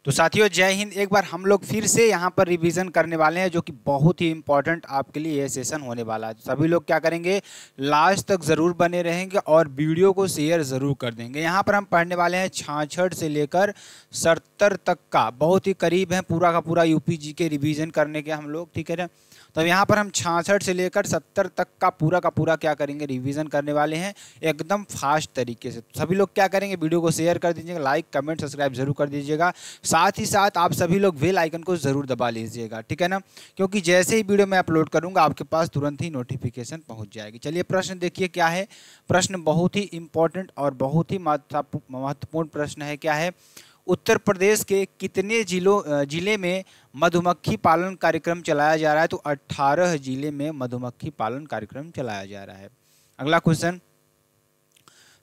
तो साथियों जय हिंद। एक बार हम लोग फिर से यहाँ पर रिवीजन करने वाले हैं, जो कि बहुत ही इम्पोर्टेंट आपके लिए ये सेशन होने वाला है। तो सभी लोग क्या करेंगे, लास्ट तक ज़रूर बने रहेंगे और वीडियो को शेयर ज़रूर कर देंगे। यहाँ पर हम पढ़ने वाले हैं 66 से लेकर 70 तक का, बहुत ही करीब है पूरा का पूरा यूपी जी के रिवीजन करने के हम लोग, ठीक है ना। तो यहाँ पर हम 66 से लेकर 70 तक का पूरा क्या करेंगे, रिवीजन करने वाले हैं एकदम फास्ट तरीके से। तो सभी लोग क्या करेंगे, वीडियो को शेयर कर दीजिएगा, लाइक कमेंट सब्सक्राइब जरूर कर दीजिएगा। साथ ही साथ आप सभी लोग बेल आइकन को ज़रूर दबा लीजिएगा, ठीक है ना, क्योंकि जैसे ही वीडियो मैं अपलोड करूँगा आपके पास तुरंत ही नोटिफिकेशन पहुँच जाएगी। चलिए प्रश्न देखिए क्या है। प्रश्न बहुत ही इंपॉर्टेंट और बहुत ही महत्वपूर्ण प्रश्न है। क्या है, उत्तर प्रदेश के कितने जिले में मधुमक्खी पालन कार्यक्रम चलाया जा रहा है। तो 18 जिले में मधुमक्खी पालन कार्यक्रम चलाया जा रहा है। अगला क्वेश्चन,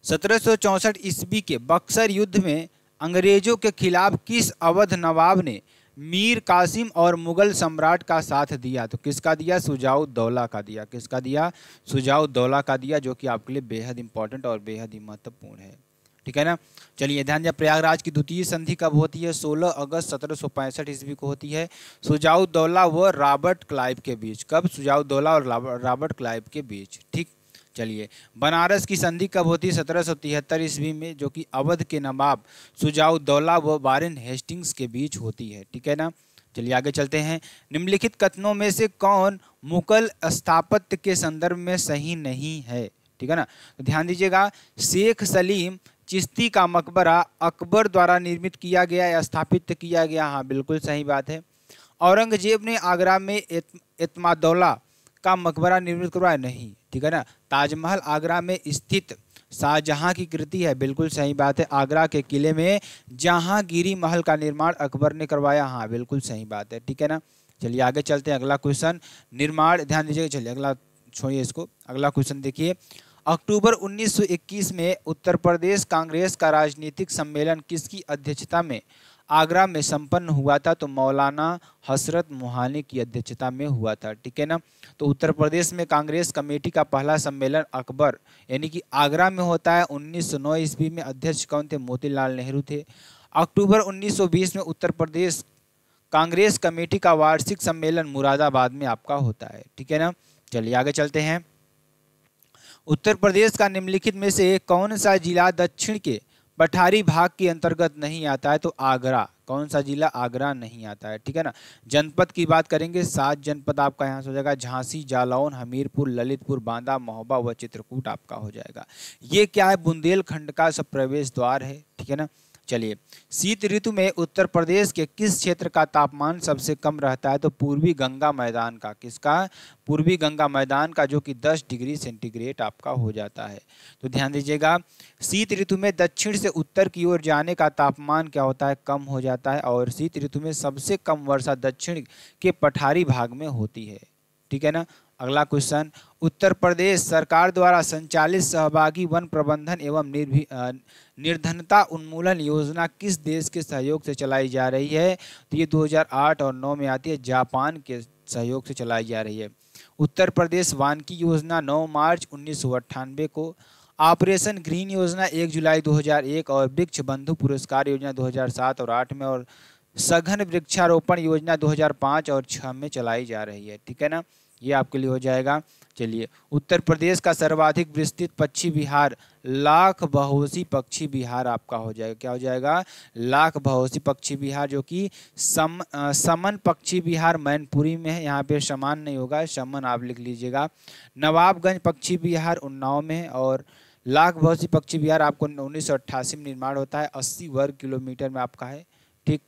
1764 ईस्वी के बक्सर युद्ध में अंग्रेजों के खिलाफ किस अवध नवाब ने मीर कासिम और मुगल सम्राट का साथ दिया। तो किसका दिया, शुजाउद्दौला का दिया। किसका दिया, शुजाउद्दौला का दिया, जो कि आपके लिए बेहद इंपॉर्टेंट और बेहद ही महत्वपूर्ण है, ठीक है ना। चलिए ध्यान दिया, प्रयागराज की द्वितीय संधि कब होती है, 16 अगस्त 1765 ईस्वी को होती है, शुजाउद्दौला व रॉबर्ट क्लाइव के बीच। कब, शुजाउद्दौला और रॉबर्ट क्लाइव के बीच, ठीक। चलिए, बनारस की संधि कब होती है, 1773 ईस्वी में, जो कि अवध के नवाब शुजाउद्दौला व वारेन हेस्टिंग्स के बीच होती है, ठीक है ना। चलिए आगे चलते हैं। निम्नलिखित कथनों में से कौन मुगल स्थापत्य के संदर्भ में सही नहीं है, ठीक है ना। तो ध्यान दीजिएगा, शेख सलीम चिश्ती का मकबरा अकबर द्वारा निर्मित किया गया या स्थापित किया गया, हाँ बिल्कुल सही बात है। औरंगजेब ने आगरा में एतमादौला का मकबरा निर्मित करवाया, नहीं, ठीक है ना। ताजमहल आगरा में स्थित शाहजहां की कृति है, बिल्कुल सही बात है। आगरा के किले में जहांगीरी महल का निर्माण अकबर ने करवाया, हाँ बिल्कुल सही बात है, ठीक है ना। चलिए आगे चलते हैं। अगला क्वेश्चन, निर्माण, ध्यान दीजिएगा। चलिए अगला छोड़िए इसको, अगला क्वेश्चन देखिए। अक्टूबर 1921 में उत्तर प्रदेश कांग्रेस का राजनीतिक सम्मेलन किसकी अध्यक्षता में आगरा में संपन्न हुआ था। तो मौलाना हसरत मोहानी की अध्यक्षता में हुआ था, ठीक है ना। तो उत्तर प्रदेश में कांग्रेस कमेटी का पहला सम्मेलन अकबर यानी कि आगरा में होता है 1909 ईस्वी में। अध्यक्ष कौन थे, मोतीलाल नेहरू थे। अक्टूबर 1920 में उत्तर प्रदेश कांग्रेस कमेटी का वार्षिक सम्मेलन मुरादाबाद में आपका होता है, ठीक है ना। चलिए आगे चलते हैं। उत्तर प्रदेश का निम्नलिखित में से कौन सा जिला दक्षिण के पठारी भाग के अंतर्गत नहीं आता है। तो आगरा, कौन सा जिला, आगरा नहीं आता है, ठीक है ना। जनपद की बात करेंगे, 7 जनपद आपका यहाँ से हो जाएगा, झांसी, जालौन, हमीरपुर, ललितपुर, बांदा, महोबा व चित्रकूट आपका हो जाएगा। ये क्या है, बुंदेलखंड का सब प्रवेश द्वार है, ठीक है ना। चलिए, शीत ऋतु में उत्तर प्रदेश के किस क्षेत्र का तापमान सबसे कम रहता है। तो पूर्वी गंगा मैदान का, किसका, पूर्वी गंगा मैदान का, जो कि 10 डिग्री सेंटीग्रेड आपका हो जाता है। तो ध्यान दीजिएगा, शीत ऋतु में दक्षिण से उत्तर की ओर जाने का तापमान क्या होता है, कम हो जाता है। और शीत ऋतु में सबसे कम वर्षा दक्षिण के पठारी भाग में होती है, ठीक है ना। अगला क्वेश्चन, उत्तर प्रदेश सरकार द्वारा संचालित सहभागी वन प्रबंधन एवं निर्धनता उन्मूलन योजना किस देश के सहयोग से चलाई जा रही है। तो ये 2008 और 9 में आती है, जापान के सहयोग से चलाई जा रही है। उत्तर प्रदेश वानिकी योजना 9 मार्च 1998 को, ऑपरेशन ग्रीन योजना 1 जुलाई 2001 और वृक्ष बंधु पुरस्कार योजना 2007 और 8 में, और सघन वृक्षारोपण योजना 2005 और 6 में चलाई जा रही है, ठीक है ना। ये आपके लिए हो जाएगा। चलिए, उत्तर प्रदेश का सर्वाधिक विस्तृत पक्षी विहार लाख बहोसी पक्षी विहार आपका हो जाएगा, क्या हो जाएगा, लाख बहोसी पक्षी विहार, जो कि समन पक्षी विहार मैनपुरी में है। यहाँ पे समान नहीं होगा, समन आप लिख लीजिएगा। नवाबगंज पक्षी विहार उन्नाव में है। और लाख बहोसी पक्षी विहार आपको 1988 में निर्माण होता है, 80 वर्ग किलोमीटर में आपका है, ठीक।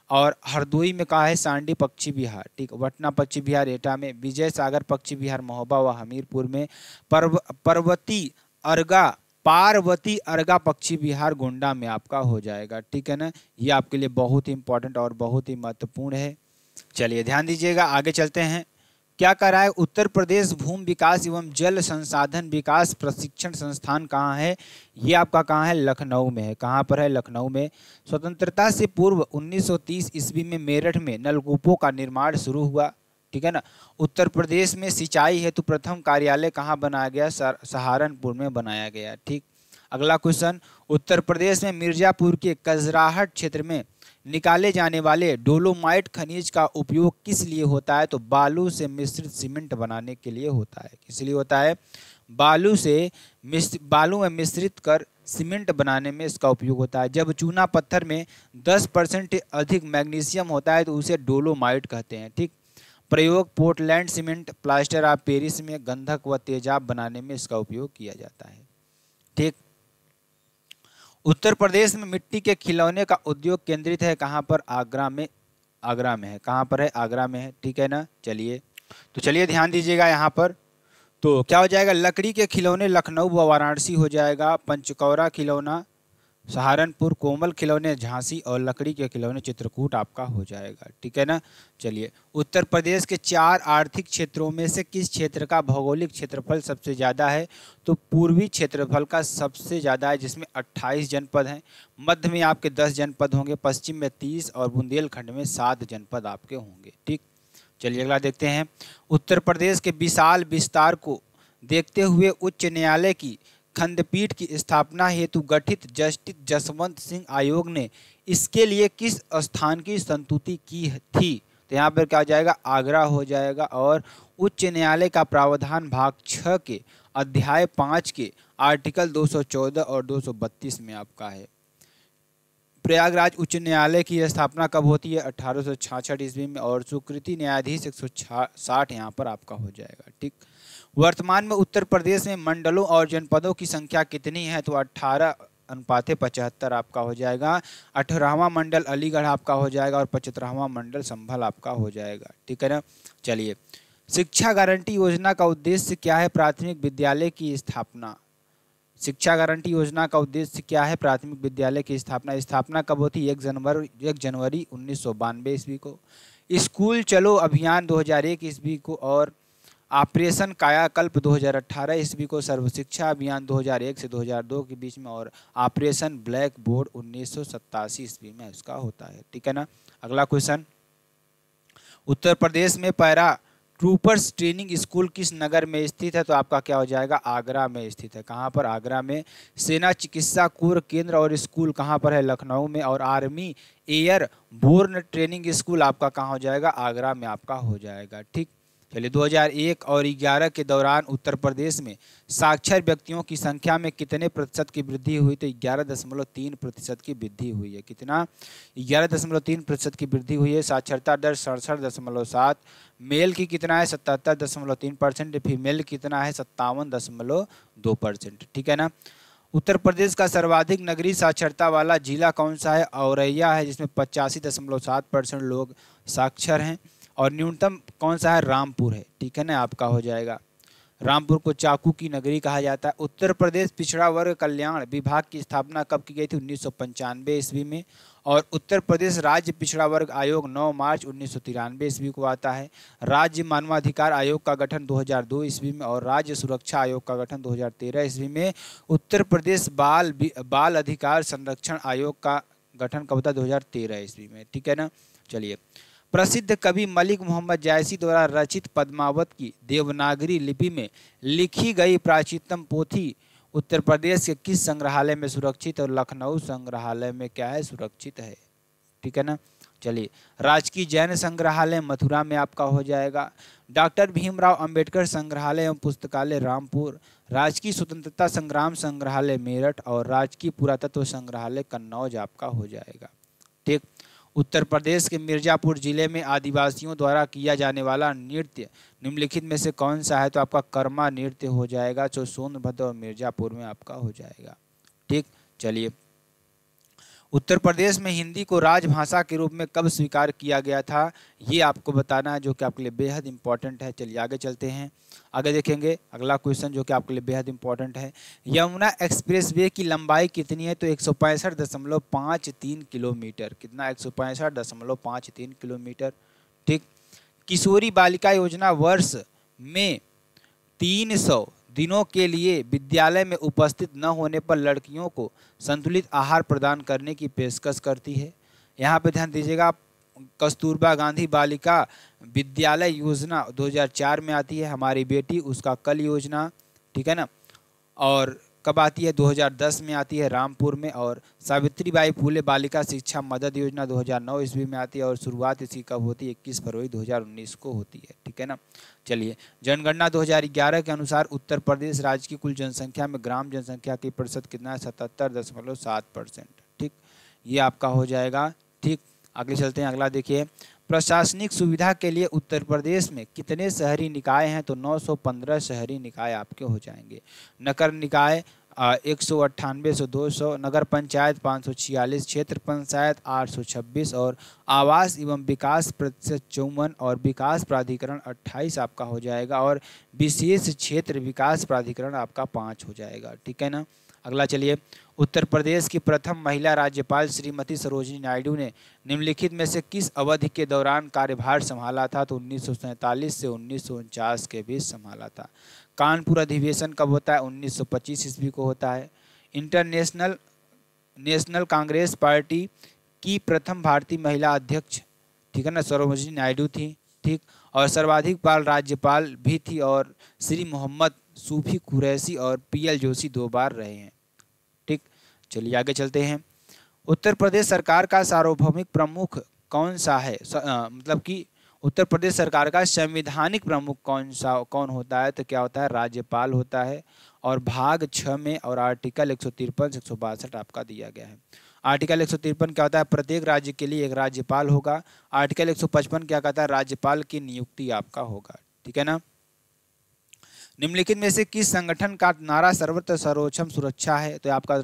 और हरदोई में कहा है सांडी पक्षी विहार, ठीक। वटना पक्षी विहार एटा में, विजय सागर पक्षी विहार महोबा व हमीरपुर में, पार्वती अर्गा पक्षी विहार गोंडा में आपका हो जाएगा, ठीक है ना। ये आपके लिए बहुत ही इंपॉर्टेंट और बहुत ही महत्वपूर्ण है। चलिए ध्यान दीजिएगा, आगे चलते हैं। क्या कर रहा है, उत्तर प्रदेश भूमि विकास एवं जल संसाधन विकास प्रशिक्षण संस्थान कहाँ है। ये आपका कहाँ है, लखनऊ में है। कहाँ पर है, लखनऊ में। स्वतंत्रता से पूर्व 1930 ईस्वी में मेरठ में नलकूपों का निर्माण शुरू हुआ, ठीक है ना। उत्तर प्रदेश में सिंचाई हेतु प्रथम कार्यालय कहाँ बनाया गया, सहारनपुर में बनाया गया, ठीक। अगला क्वेश्चन, उत्तर प्रदेश में मिर्जापुर के कजराहट क्षेत्र में निकाले जाने वाले डोलोमाइट खनिज का उपयोग किस लिए होता है? तो बालू से मिश्रित सीमेंट बनाने के लिए होता है। किस लिए होता है? बालू में मिश्रित कर सीमेंट बनाने में इसका उपयोग होता है। जब चूना पत्थर में 10% अधिक मैग्नीशियम होता है तो उसे डोलोमाइट कहते हैं। ठीक। प्रयोग Portland cement plaster of Paris में गंधक व तेजाब बनाने में इसका उपयोग किया जाता है। ठीक। उत्तर प्रदेश में मिट्टी के खिलौने का उद्योग केंद्रित है कहाँ पर? आगरा में। आगरा में है। कहाँ पर है? आगरा में है। ठीक है ना। चलिए, तो चलिए ध्यान दीजिएगा यहाँ पर। तो क्या हो जाएगा? लकड़ी के खिलौने लखनऊ व वाराणसी हो जाएगा, पंचकौरा खिलौना सहारनपुर, कोमल खिलौने झांसी और लकड़ी के खिलौने चित्रकूट आपका हो जाएगा। ठीक है ना। चलिए, उत्तर प्रदेश के 4 आर्थिक क्षेत्रों में से किस क्षेत्र का भौगोलिक क्षेत्रफल सबसे ज़्यादा है? तो पूर्वी क्षेत्रफल का सबसे ज़्यादा है, जिसमें 28 जनपद हैं। मध्य में आपके 10 जनपद होंगे, पश्चिम में 30 और बुंदेलखंड में 7 जनपद आपके होंगे। ठीक। चलिए अगला देखते हैं। उत्तर प्रदेश के विशाल विस्तार को देखते हुए उच्च न्यायालय की खंडपीठ की स्थापना हेतु गठित जस्टिस जसवंत सिंह आयोग ने इसके लिए किस स्थान की संस्तुति की थी? तो यहाँ पर क्या हो जाएगा? आगरा हो जाएगा। और उच्च न्यायालय का प्रावधान भाग 6 के अध्याय 5 के आर्टिकल 214 और 232 में आपका है। प्रयागराज उच्च न्यायालय की स्थापना कब होती है? 1866 ईस्वी में। और स्वीकृति न्यायाधीश 160 यहाँ पर आपका हो जाएगा। ठीक। वर्तमान में उत्तर प्रदेश में मंडलों और जनपदों की संख्या कितनी है? तो 18:75 आपका हो जाएगा। 18वां मंडल अलीगढ़ आपका हो जाएगा और 75वां मंडल संभल आपका हो जाएगा। ठीक है ना। चलिए, शिक्षा गारंटी योजना का उद्देश्य क्या है? प्राथमिक विद्यालय की स्थापना। शिक्षा गारंटी योजना का उद्देश्य क्या है? प्राथमिक विद्यालय की स्थापना। स्थापना कब होती है? 1 जनवरी 1992 ईस्वी को। स्कूल चलो अभियान 2001 ईस्वी को। और ऑपरेशन कायाकल्प 2018 ईस्वी को। सर्व शिक्षा अभियान 2001 से 2002 के बीच में। और ऑपरेशन ब्लैक बोर्ड 1987 ईस्वी में इसका होता है। ठीक है ना। अगला क्वेश्चन, उत्तर प्रदेश में पैरा ट्रूपर्स ट्रेनिंग स्कूल किस नगर में स्थित है? तो आपका क्या हो जाएगा? आगरा में स्थित है। कहाँ पर? आगरा में। सेना चिकित्सा कोर केंद्र और स्कूल कहाँ पर है? लखनऊ में। और army airborne training school आपका कहाँ हो जाएगा? आगरा में आपका हो जाएगा। ठीक। चलिए, 2001 और 11 के दौरान उत्तर प्रदेश में साक्षर व्यक्तियों की संख्या में कितने प्रतिशत की वृद्धि हुई? तो 11.3% की वृद्धि हुई है। कितना? 11.3% की वृद्धि हुई है। साक्षरता दर 67.7। मेल की कितना है? 77.3%। फीमेल कितना है? 57.2%। ठीक है ना। उत्तर प्रदेश का सर्वाधिक नगरीय साक्षरता वाला जिला कौन सा है? औरैया है, जिसमें 85.7% लोग साक्षर हैं। और न्यूनतम कौन सा है? रामपुर है। ठीक है ना। आपका हो जाएगा। रामपुर को चाकू की नगरी कहा जाता है। उत्तर प्रदेश पिछड़ा वर्ग कल्याण विभाग की स्थापना कब की गई थी? 1995 ईस्वी में। और उत्तर प्रदेश राज्य पिछड़ा वर्ग आयोग 9 मार्च 1993 ईस्वी को आता है। राज्य मानवाधिकार आयोग का गठन 2002 ईस्वी में। और राज्य सुरक्षा आयोग का गठन 2013 ईस्वी में। उत्तर प्रदेश बाल अधिकार संरक्षण आयोग का गठन कब था? 2013 ईस्वी में। ठीक है ना। चलिए, प्रसिद्ध कवि मलिक मोहम्मद जायसी द्वारा रचित पद्मावत की देवनागरी लिपि में लिखी गई प्राचीनतम पोथी उत्तर प्रदेश के किस संग्रहालय में सुरक्षित? और लखनऊ संग्रहालय में क्या है? सुरक्षित है। ठीक है ना। चलिए, राजकीय जैन संग्रहालय मथुरा में आपका हो जाएगा। डॉक्टर भीमराव अंबेडकर संग्रहालय एवं पुस्तकालय रामपुर। राजकीय स्वतंत्रता संग्राम संग्रहालय मेरठ। और राजकीय पुरातत्व संग्रहालय कन्नौज आपका हो जाएगा। ठीक। उत्तर प्रदेश के मिर्जापुर जिले में आदिवासियों द्वारा किया जाने वाला नृत्य निम्नलिखित में से कौन सा है? तो आपका कर्मा नृत्य हो जाएगा, जो सोनभद्र और मिर्जापुर में आपका हो जाएगा। ठीक। चलिए, उत्तर प्रदेश में हिंदी को राजभाषा के रूप में कब स्वीकार किया गया था? ये आपको बताना है, जो कि आपके लिए बेहद इंपॉर्टेंट है। चलिए आगे चलते हैं। आगे देखेंगे अगला क्वेश्चन, जो कि आपके लिए बेहद इंपॉर्टेंट है। यमुना एक्सप्रेसवे की लंबाई कितनी है? तो 165.53 किलोमीटर। कितना? 165.53 किलोमीटर। ठीक। किशोरी बालिका योजना वर्ष में 300 दिनों के लिए विद्यालय में उपस्थित न होने पर लड़कियों को संतुलित आहार प्रदान करने की पेशकश करती है। यहाँ पे ध्यान दीजिएगा, कस्तूरबा गांधी बालिका विद्यालय योजना 2004 में आती है। हमारी बेटी उसका कल योजना। ठीक है ना। और कब आती है? 2010 में आती है रामपुर में। और सावित्रीबाई फूले बालिका शिक्षा मदद योजना 2009 ईस्वी में आती है और शुरुआत इसकी कब होती है? 21 फरवरी 2019 को होती है। ठीक है ना। चलिए, जनगणना 2011 के अनुसार उत्तर प्रदेश राज्य की कुल जनसंख्या में ग्राम जनसंख्या की प्रतिशत कितना है? 77.7%। ठीक, ये आपका हो जाएगा। ठीक, आगे चलते हैं। अगला देखिए, प्रशासनिक सुविधा के लिए उत्तर प्रदेश में कितने शहरी निकाय हैं? तो 915 शहरी निकाय आपके हो जाएंगे। नगर निकाय 198 से 200, नगर पंचायत 546, क्षेत्र पंचायत 826 और आवास एवं विकास प्रतिशत 54 और विकास प्राधिकरण 28 आपका हो जाएगा और विशेष क्षेत्र विकास प्राधिकरण आपका 5 हो जाएगा। ठीक है ना। अगला चलिए, उत्तर प्रदेश की प्रथम महिला राज्यपाल श्रीमती सरोजिनी नायडू ने निम्नलिखित में से किस अवधि के दौरान कार्यभार संभाला था? तो 1947 से 1949 के बीच संभाला था। कानपुर अधिवेशन कब होता है? 1925 ईस्वी को होता है। नेशनल कांग्रेस पार्टी की प्रथम भारतीय महिला अध्यक्ष, ठीक है ना, सरोजिनी नायडू थी। ठीक, और सर्वाधिक बार राज्यपाल भी थी और श्री मोहम्मद सूफी कुरैशी और पीएल जोशी 2 बार रहे हैं। ठीक, चलिए आगे चलते हैं। उत्तर प्रदेश सरकार का सार्वभौमिक प्रमुख कौन सा है? मतलब कि उत्तर प्रदेश सरकार का संवैधानिक प्रमुख कौन होता है? तो क्या होता है? राज्यपाल होता है। और भाग 6 में और आर्टिकल 153 162 आपका दिया गया है। आर्टिकल 153 क्या होता है? प्रत्येक राज्य के लिए एक राज्यपाल होगा। आर्टिकल 155 क्या कहता है? राज्यपाल की नियुक्ति आपका होगा। ठीक है ना। निम्नलिखित में से किस संगठन का नारा सर्वत्र सर्वोच्चम सुरक्षा है? तो आपका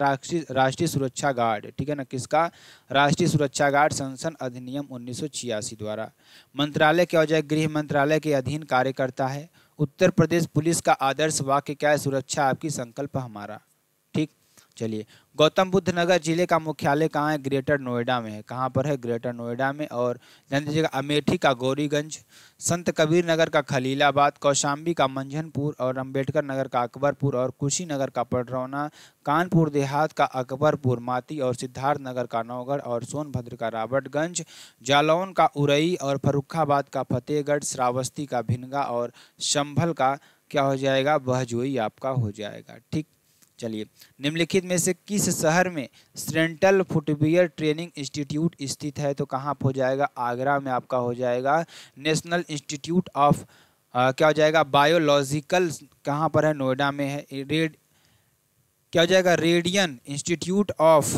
राष्ट्रीय सुरक्षा गार्ड। ठीक है ना। किसका? राष्ट्रीय सुरक्षा गार्ड संसद अधिनियम 1986 द्वारा। मंत्रालय क्या हो जाए? गृह मंत्रालय के अधीन कार्य करता है। उत्तर प्रदेश पुलिस का आदर्श वाक्य क्या है? सुरक्षा आपकी संकल्प हमारा। ठीक, चलिए, गौतम बुद्ध नगर जिले का मुख्यालय कहाँ है? ग्रेटर नोएडा में है। कहाँ पर है? ग्रेटर नोएडा में। और ध्यान दीजिएगा, अमेठी का गौरीगंज, संत कबीर नगर का खलीलाबाद, कौशाम्बी का मंझनपुर और अंबेडकर नगर का अकबरपुर और कुशीनगर का पडरौना, कानपुर देहात का अकबरपुर माती और सिद्धार्थ नगर का नौगढ़ और सोनभद्र का रॉबर्टगंज, जालौन का उरई और फर्रुखाबाद का फतेहगढ़, श्रावस्ती का भिनगा और संभल का क्या हो जाएगा? बहजोई आपका हो जाएगा। ठीक, चलिए, निम्नलिखित में से किस शहर में सेंट्रल फुटवियर ट्रेनिंग इंस्टीट्यूट स्थित है? तो कहाँ हो जाएगा? आगरा में आपका हो जाएगा। नेशनल इंस्टीट्यूट ऑफ क्या हो जाएगा? बायोलॉजिकल कहाँ पर है? नोएडा में है। क्या हो जाएगा? Radian institute of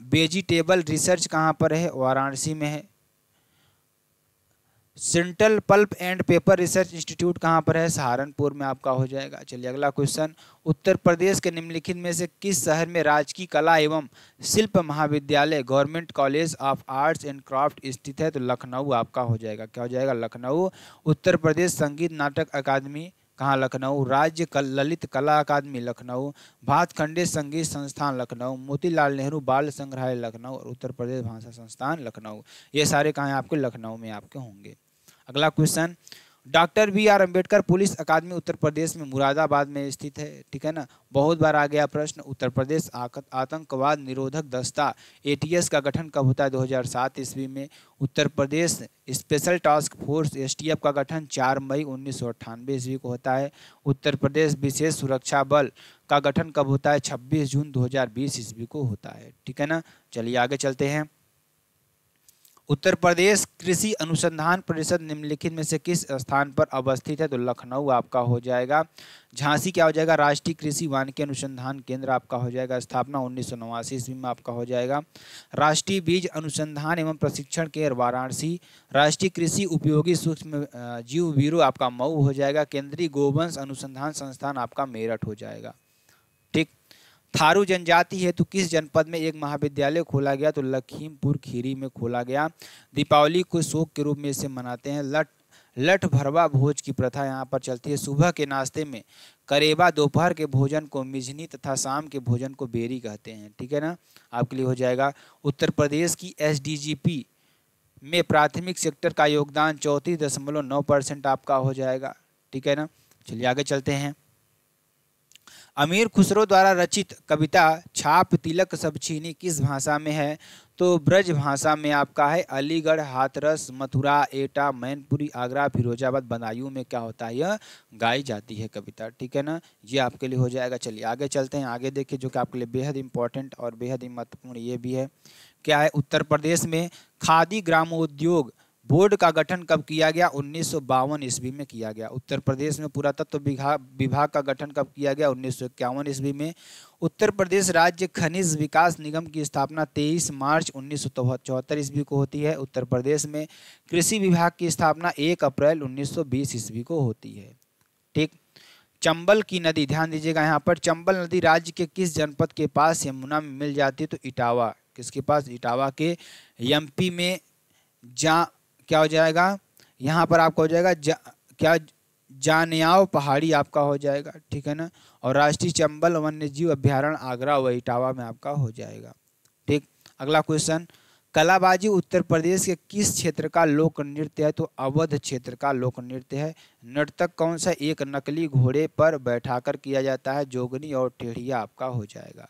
vegetable research कहाँ पर है? वाराणसी में है। Central pulp and paper research institute कहाँ पर है? सहारनपुर में आपका हो जाएगा। चलिए अगला क्वेश्चन, उत्तर प्रदेश के निम्नलिखित में से किस शहर में राजकीय कला एवं शिल्प महाविद्यालय government college of arts and craft स्थित है? तो लखनऊ आपका हो जाएगा। क्या हो जाएगा? लखनऊ। उत्तर प्रदेश संगीत नाटक अकादमी कहाँ? लखनऊ। राज्य ललित कला अकादमी लखनऊ। भातखंडे संगीत संस्थान लखनऊ। मोतीलाल नेहरू बाल संग्रहालय लखनऊ और उत्तर प्रदेश भाषा संस्थान लखनऊ। ये सारे कहाँ हैं? आपके लखनऊ में आपके होंगे। अगला question, doctor BR Ambedkar police academy Uttar Pradesh में मुरादाबाद में स्थित है। ठीक है ना। बहुत बार आ गया प्रश्न। उत्तर प्रदेश आतंकवाद निरोधक दस्ता ATS का गठन कब होता है? 2007 ईस्वी में। Uttar Pradesh special task force STF का गठन 4 मई 1998 ईस्वी को होता है। उत्तर प्रदेश विशेष सुरक्षा बल का गठन कब होता है? 26 जून 2020 ईस्वी को होता है। ठीक है ना। चलिए आगे चलते हैं। उत्तर प्रदेश कृषि अनुसंधान परिषद निम्नलिखित में से किस स्थान पर अवस्थित है? तो लखनऊ आपका हो जाएगा। झांसी क्या हो जाएगा? राष्ट्रीय कृषि वानिकी अनुसंधान केंद्र आपका हो जाएगा। स्थापना 1989 ईस्वी में आपका हो जाएगा। राष्ट्रीय बीज अनुसंधान एवं प्रशिक्षण केंद्र वाराणसी। राष्ट्रीय कृषि उपयोगी सूक्ष्म जीव ब्यूरो आपका मऊ हो जाएगा। केंद्रीय गोवंश अनुसंधान संस्थान आपका मेरठ हो जाएगा। ठीक, थारू जनजाति हेतु किस जनपद में एक महाविद्यालय खोला गया? तो लखीमपुर खीरी में खोला गया। दीपावली को शोक के रूप में इसे मनाते हैं। लठ भरवा भोज की प्रथा यहाँ पर चलती है। सुबह के नाश्ते में करेबा, दोपहर के भोजन को मिजनी तथा शाम के भोजन को बेरी कहते हैं। ठीक है ना। आपके लिए हो जाएगा। उत्तर प्रदेश की SDGP में प्राथमिक सेक्टर का योगदान 34.9% आपका हो जाएगा। ठीक है ना। चलिए आगे चलते हैं। अमीर खुसरो द्वारा रचित कविता छाप तिलक सब छीनी किस भाषा में है? तो ब्रज भाषा में आपका है। अलीगढ़, हाथरस, मथुरा, एटा, मैनपुरी, आगरा, फिरोजाबाद, बदायूं में क्या होता है, यह गाई जाती है कविता। ठीक है ना, ये आपके लिए हो जाएगा। चलिए आगे चलते हैं, आगे देखिए जो कि आपके लिए बेहद इंपॉर्टेंट और बेहद ही महत्वपूर्ण ये भी है। क्या है? उत्तर प्रदेश में खादी ग्रामोद्योग बोर्ड का गठन कब किया गया? 1952 ईस्वी में किया गया। उत्तर प्रदेश में पुरातत्व विभाग का गठन कब किया गया? 1951 ईस्वी में। उत्तर प्रदेश राज्य खनिज विकास निगम की स्थापना 23 मार्च 1974 ईस्वी को होती है। उत्तर प्रदेश में कृषि विभाग की स्थापना 1 अप्रैल 1920 ईस्वी को होती है। ठीक। चंबल की नदी, ध्यान दीजिएगा यहाँ पर, चंबल नदी राज्य के किस जनपद के पास यमुना में मिल जाती है? तो इटावा। किसके पास? इटावा के। एमपी में क्या हो जाएगा यहाँ पर? आपका हो जाएगा क्या? जानियाव पहाड़ी आपका हो जाएगा। ठीक है ना। और राष्ट्रीय चंबल वन्यजीव अभ्यारण्य आगरा व इटावा में आपका हो जाएगा। ठीक। अगला क्वेश्चन, कलाबाजी उत्तर प्रदेश के किस क्षेत्र का लोक नृत्य है? तो अवध क्षेत्र का लोक नृत्य है। नर्तक कौन सा? एक नकली घोड़े पर बैठाकर किया जाता है। जोगनी और टेढ़िया आपका हो जाएगा।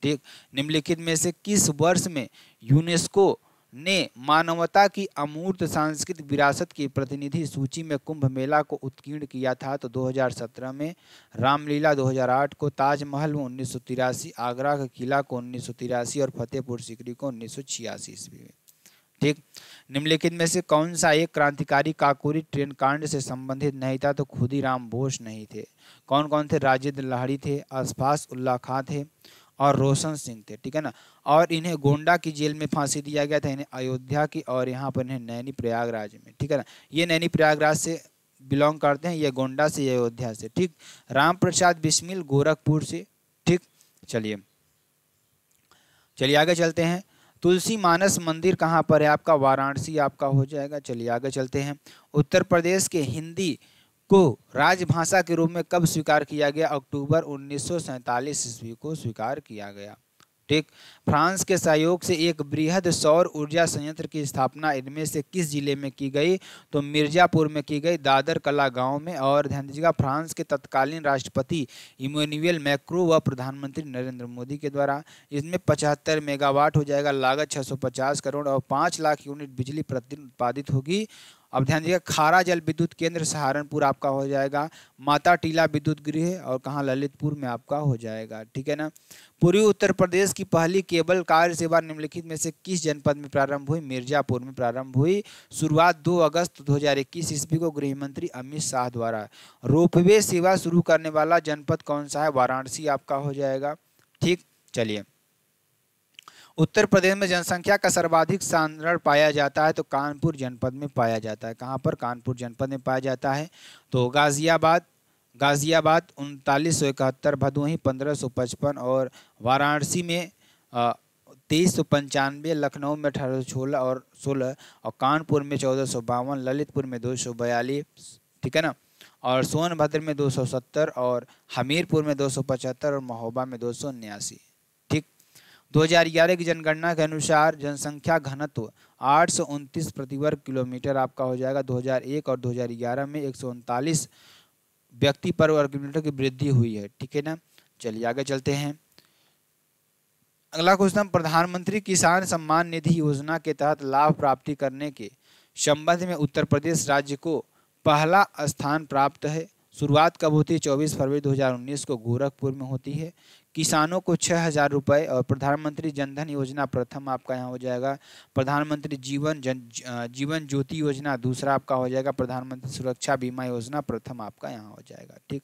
ठीक। निम्नलिखित में से किस वर्ष में यूनेस्को ने मानवता की अमूर्त सांस्कृतिक विरासत की प्रतिनिधि सूची में कुंभ मेला को उत्कीर्ण किया था? तो 2017 में, रामलीला 2008 को, ताजमहल में 1983, आगरा का किला को 1983 और फतेहपुर सीकरी को 1986 ईस्वी में। ठीक। निम्नलिखित में से कौन सा एक क्रांतिकारी काकोरी ट्रेन कांड से संबंधित नहीं था? तो खुदीराम बोस नहीं थे। कौन कौन थे? राजेंद्र लाहिड़ी थे, अशफाक उल्लाह खां थे और रोशन सिंह थे। ठीक है ना। और इन्हें गोंडा की जेल में फांसी दिया गया था, इन्हें अयोध्या की, और यहाँ पर इन्हें नैनी प्रयागराज में। ठीक है ना। ये नैनी प्रयागराज से बिलोंग करते हैं, ये गोंडा से, ये अयोध्या से। ठीक। राम प्रसाद बिस्मिल गोरखपुर से। ठीक। चलिए आगे चलते हैं। तुलसी मानस मंदिर कहाँ पर है? आपका वाराणसी आपका हो जाएगा। चलिए आगे चलते हैं। उत्तर प्रदेश के हिंदी को राजभाषा के रूप में कब स्वीकार किया गया? अक्टूबर 1947 ईस्वी को स्वीकार किया गया। ठीक। फ्रांस के सहयोग से एक बृहद सौर ऊर्जा संयंत्र की स्थापना इनमें से किस जिले में की गई? तो मिर्जापुर में की गई, दादर कला गांव में। और ध्यान दीजिएगा, फ्रांस के तत्कालीन राष्ट्रपति इमैनुअल मैक्रों व प्रधानमंत्री नरेंद्र मोदी के द्वारा। इसमें 75 मेगावाट हो जाएगा, लागत 650 करोड़ और 5 लाख यूनिट बिजली प्रतिदिन उत्पादित होगी। अब ध्यान दीजिएगा, खारा जल विद्युत केंद्र सहारनपुर आपका हो जाएगा, माता टीला विद्युत गृह और कहाँ? ललितपुर में आपका हो जाएगा। ठीक है ना। पूर्वी उत्तर प्रदेश की पहली केबल कार सेवा निम्नलिखित में से किस जनपद में प्रारंभ हुई? मिर्जापुर में प्रारंभ हुई। शुरुआत 2 अगस्त 2021 ईस्वी को गृह मंत्री अमित शाह द्वारा। रोपवे सेवा शुरू करने वाला जनपद कौन सा है? वाराणसी आपका हो जाएगा। ठीक। चलिए, उत्तर प्रदेश में जनसंख्या का सर्वाधिक सांद्रण पाया जाता है? तो कानपुर जनपद में पाया जाता है। कहाँ पर? कानपुर जनपद में पाया जाता है। तो गाजियाबाद 3971, भदोही 1555 और वाराणसी में 2395, लखनऊ में 1816 और 16 और कानपुर में 1452, ललितपुर में 242। ठीक है ना। और सोनभद्र में 270 और हमीरपुर में 275 और महोबा में 279। 2011 की जनगणना के अनुसार जनसंख्या घनत्व 829 प्रति वर्ग किलोमीटर आपका हो जाएगा। 2001 और 2011 में 139 व्यक्ति पर वर्ग किलोमीटर की वृद्धि हुई है। ठीक है ना। चलिए आगे चलते हैं। अगला क्वेश्चन, प्रधानमंत्री किसान सम्मान निधि योजना के तहत लाभ प्राप्ति करने के संबंध में उत्तर प्रदेश राज्य को पहला स्थान प्राप्त है। शुरुआत कब होती है? 24 फरवरी 2019 को गोरखपुर में होती है। किसानों को 6,000 रुपये और प्रधानमंत्री जनधन योजना प्रथम आपका यहाँ हो जाएगा। प्रधानमंत्री जीवन ज्योति योजना दूसरा आपका हो जाएगा। प्रधानमंत्री सुरक्षा बीमा योजना प्रथम आपका यहाँ हो जाएगा। ठीक।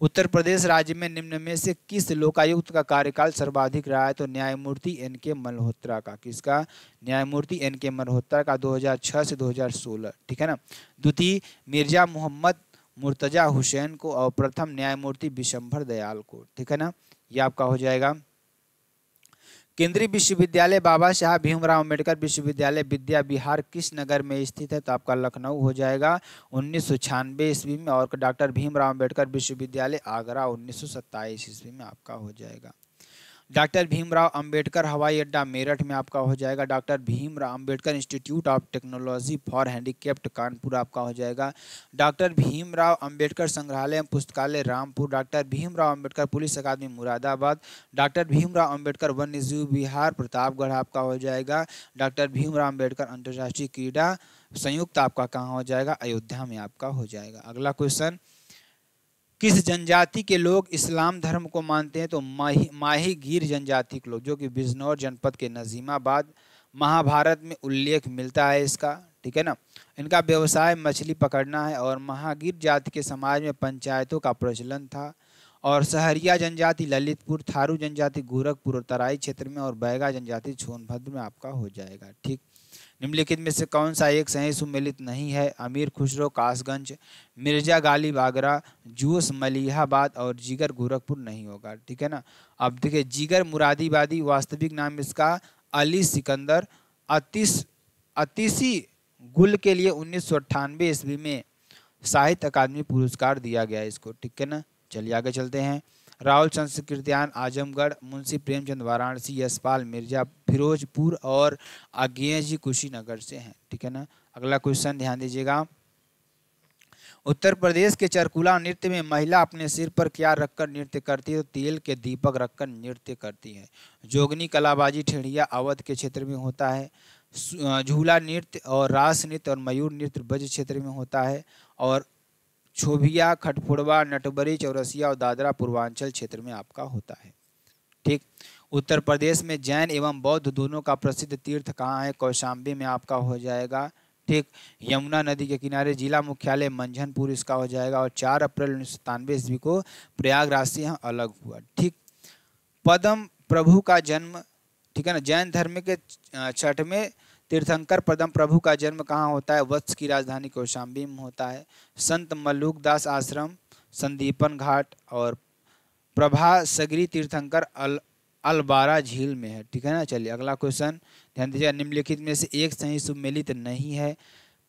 उत्तर प्रदेश राज्य में निम्न में से किस लोकायुक्त का कार्यकाल सर्वाधिक रहा है? तो न्यायमूर्ति एन.के. मल्होत्रा का। किसका? न्यायमूर्ति एन.के. मल्होत्रा का 2006 से 2016। ठीक है ना। द्वितीय मिर्जा मोहम्मद मुर्तजा हुसैन को और प्रथम न्यायमूर्ति विशंभर दयाल को। ठीक है ना। यह आपका हो जाएगा। केंद्रीय विश्वविद्यालय बाबा साहब भीमराव अम्बेडकर विश्वविद्यालय विद्या विहार किस नगर में स्थित है? तो आपका लखनऊ हो जाएगा 1996 ईस्वी में। और डॉक्टर भीमराव अम्बेडकर विश्वविद्यालय आगरा 1927 ईस्वी में आपका हो जाएगा। डॉक्टर भीमराव अंबेडकर हवाई अड्डा मेरठ में आपका हो जाएगा। Doctor Bhimrao Ambedkar institute of technology for handicapped Kanpur आपका हो जाएगा। डॉक्टर भीमराव अंबेडकर संग्रहालय एवं पुस्तकालय रामपुर। डॉक्टर भीमराव अंबेडकर पुलिस अकादमी मुरादाबाद। डॉक्टर भीमराव अंबेडकर वन्य जीव विहार प्रतापगढ़ आपका हो जाएगा। डॉक्टर भीमराव अंबेडकर अंतर्राष्ट्रीय क्रीड़ा संयुक्त आपका कहाँ हो जाएगा, अयोध्या में आपका हो जाएगा। अगला क्वेश्चन, किस जनजाति के लोग इस्लाम धर्म को मानते हैं? तो माही गीर जनजाति के लोग, जो कि बिजनौर जनपद के नजीमाबाद, महाभारत में उल्लेख मिलता है इसका, ठीक है ना। इनका व्यवसाय मछली पकड़ना है और महागीर जाति के समाज में पंचायतों का प्रचलन था। और सहरिया जनजाति ललितपुर, थारू जनजाति गोरखपुर और तराई क्षेत्र में, और बैगा जनजाति सोनभद्र में आपका हो जाएगा। ठीक, निम्नलिखित में से कौन सा एक सही सुमेलित नहीं है? अमीर खुसरो कासगंज, मिर्जा गालिब आगरा, जोश मलिहाबाद और जिगर गोरखपुर नहीं होगा, ठीक है ना। अब देखिए, जिगर मुरादाबादी, वास्तविक नाम इसका अली सिकंदर, अतीसी गुल के लिए 1998 ईस्वी में साहित्य अकादमी पुरस्कार दिया गया इसको, ठीक है ना। चलिए आगे चलते हैं। राहुल संस्कृत्यान आजमगढ़, मुंशी प्रेमचंद वाराणसी, यशपाल मिर्जा फिरोजपुर और आज्ञेय जी कुशीनगर से हैं, ठीक है ना। अगला क्वेश्चन ध्यान दीजिएगा। उत्तर प्रदेश के चरकुला नृत्य में महिला अपने सिर पर क्या रखकर नृत्य करती है? तो तेल के दीपक रखकर नृत्य करती है। जोगनी कलाबाजी ठेठिया अवध के क्षेत्र में होता है। झूला नृत्य और रास नृत्य और मयूर नृत्य ब्रज क्षेत्र में होता है। और छोभिया, खटफुड़वा, नटबरी, चौरसिया और दादरा पूर्वांचल क्षेत्र में आपका होता है। ठीक, उत्तर प्रदेश में जैन एवं बौद्ध दोनों का प्रसिद्ध तीर्थ कहाँ है? कौशाम्बी में आपका हो जाएगा। ठीक, यमुना नदी के किनारे, जिला मुख्यालय मंझनपुर इसका हो जाएगा। और 4 अप्रैल 1997 ईस्वी को प्रयागराज से यहाँ अलग हुआ। ठीक, पद्म प्रभु का जन्म, ठीक है ना, जैन धर्म के 6वें तीर्थंकर पद्म प्रभु का जन्म कहाँ होता है? वत्स की राजधानी कौशाम्बी में होता है। संत मल्लुकदास आश्रम संदीपन घाट और प्रभा सगरी तीर्थंकर अलबारा झील में है, ठीक है ना। चलिए अगला क्वेश्चन ध्यान दीजिए। निम्नलिखित में से एक सही सुमेलित नहीं है।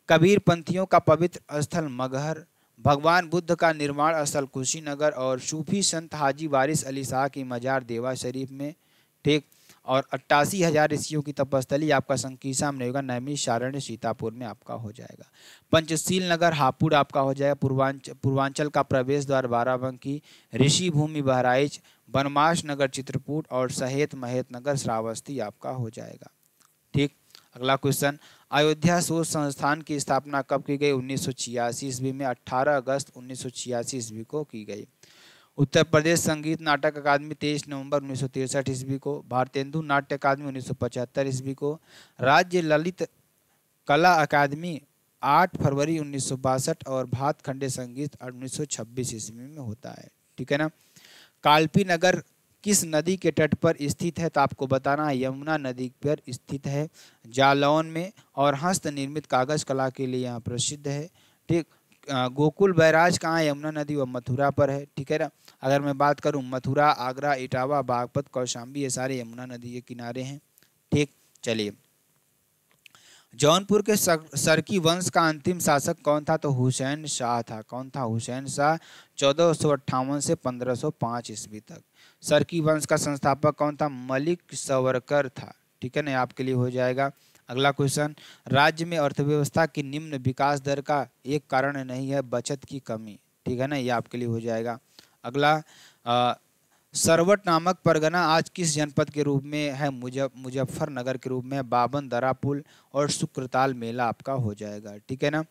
कबीर पंथियों का पवित्र स्थल मगहर, भगवान बुद्ध का निर्माण स्थल कुशीनगर और सूफी संत हाजी वारिस अली शाह की मजार देवा शरीफ में। ठीक, और 88,000 ऋषियों की तपस्थली आपका संकीसा में होगा, नैमिषारण्य सीतापुर में आपका हो जाएगा। पंचशील नगर हापुड़ आपका हो जाएगा। पूर्वांचल का प्रवेश द्वार बाराबंकी, ऋषि भूमि बहराइच, बनमाश नगर चित्रकूट और सहेत महेत नगर श्रावस्ती आपका हो जाएगा। ठीक, अगला क्वेश्चन, अयोध्या शोध संस्थान की स्थापना कब की गई? 1986 ईस्वी में, 18 अगस्त 1986 ईस्वी को की गई। उत्तर प्रदेश संगीत नाटक अकादमी 23 नवंबर 1963 ईस्वी को। भारतेंदु नाट्य अकादमी 1975 ईस्वी को। राज्य ललित कला अकादमी 8 फरवरी 1962 और भातखंडे संगीत 1926 ईस्वी में होता है, ठीक है ना। कालपी नगर किस नदी के तट पर स्थित है? तो आपको बताना है यमुना नदी पर स्थित है, जालौन में। और हस्त निर्मित कागज कला के लिए यहाँ प्रसिद्ध है। ठीक, गोकुल बैराज कहाँ है? यमुना नदी व मथुरा पर है, ठीक है ना। अगर मैं बात करूँ मथुरा, आगरा, इटावा, बागपत, कौशाम्बी, ये सारे यमुना नदी के किनारे हैं। ठीक, चलिए जौनपुर के सरकी वंश का अंतिम शासक कौन था? तो हुसैन शाह था। कौन था? हुसैन शाह, 1458 से 1505 ईस्वी तक। सरकी वंश का संस्थापक कौन था? मलिक सवरकर था, ठीक है ना, आपके लिए हो जाएगा। अगला क्वेश्चन, राज्य में अर्थव्यवस्था की निम्न विकास दर का एक कारण नहीं है बचत की कमी, ठीक है ना, ये आपके लिए हो जाएगा। अगला, सरवट नामक परगना आज किस जनपद के रूप में है? मुजफ्फरनगर के रूप में। बाबन दरा पुल और शुक्रताल मेला आपका हो जाएगा, ठीक है ना।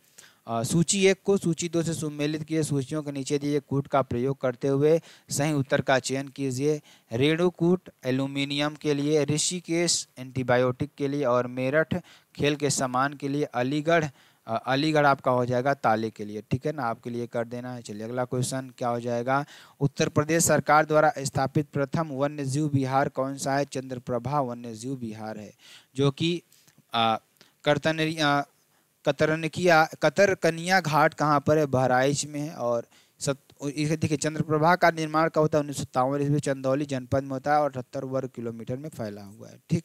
सूची 1 को सूची 2 से सुमेलित किए। सूचियों के नीचे दिए कूट का प्रयोग करते हुए सही उत्तर का चयन कीजिए। रेणुकूट एल्यूमिनियम के लिए, ऋषिकेश एंटीबायोटिक के लिए और मेरठ खेल के सामान के लिए, अलीगढ़ आपका हो जाएगा ताले के लिए, ठीक है ना, आपके लिए कर देना है। चलिए अगला क्वेश्चन क्या हो जाएगा? उत्तर प्रदेश सरकार द्वारा स्थापित प्रथम वन्य जीव विहार कौन सा है? चंद्रप्रभा वन्य जीव विहार है, जो कि कतरकनिया घाट कहाँ पर है? बहराइच में है। और देखिए चंद्रप्रभा का निर्माण कब होता है? 1957 ईस्वी, चंदौली जनपद में होता है और 78 वर्ग किलोमीटर में फैला हुआ है। ठीक,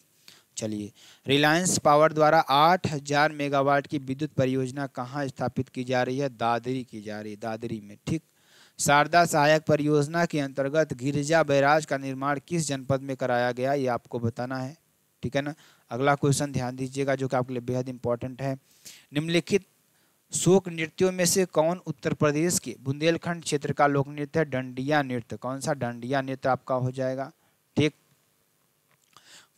चलिए रिलायंस पावर द्वारा 8000 मेगावाट की विद्युत परियोजना कहाँ स्थापित की जा रही है? दादरी की जा रही है, दादरी में। ठीक, शारदा सहायक परियोजना के अंतर्गत गिरिजा बैराज का निर्माण किस जनपद में कराया गया, ये आपको बताना है। ठीक है ना। अगला क्वेश्चन ध्यान दीजिएगा जो कि आपके लिए बेहद इंपॉर्टेंट है। निम्नलिखित शोक नृत्यों में से कौन उत्तर प्रदेश के बुंदेलखंड क्षेत्र का लोक नृत्य है? डंडिया नृत्य। कौन सा? डंडिया नृत्य आपका हो जाएगा। ठीक।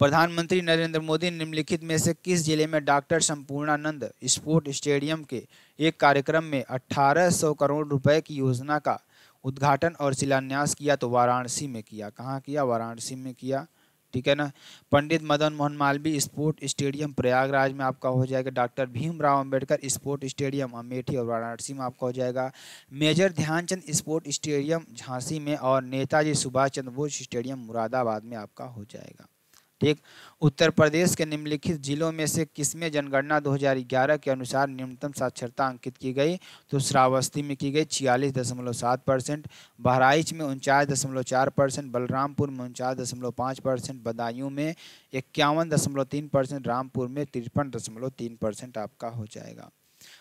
प्रधानमंत्री नरेंद्र मोदी निम्नलिखित में से किस जिले में डॉक्टर संपूर्णानंद स्पोर्ट स्टेडियम के एक कार्यक्रम में 1800 करोड़ रुपए की योजना का उद्घाटन और शिलान्यास किया? तो वाराणसी में किया। कहाँ किया? वाराणसी में किया। ठीक है ना। पंडित मदन मोहन मालवीय स्पोर्ट स्टेडियम प्रयागराज में आपका हो जाएगा। Doctor Bhimrao Ambedkar sport stadium Amethi और वाराणसी में आपका हो जाएगा। Major Dhyanchand sport stadium Jhansi में और नेताजी सुभाष चंद्र बोस स्टेडियम मुरादाबाद में आपका हो जाएगा। ठीक। उत्तर प्रदेश के निम्नलिखित जिलों में से किसमें जनगणना 2011 के अनुसार न्यूनतम साक्षरता अंकित की गई? तो श्रावस्ती में की गई 46.7%, बहराइच में 49.4%, बलरामपुर में 49.5%, बदायूं में 51.3%, रामपुर में 53.3% आपका हो जाएगा।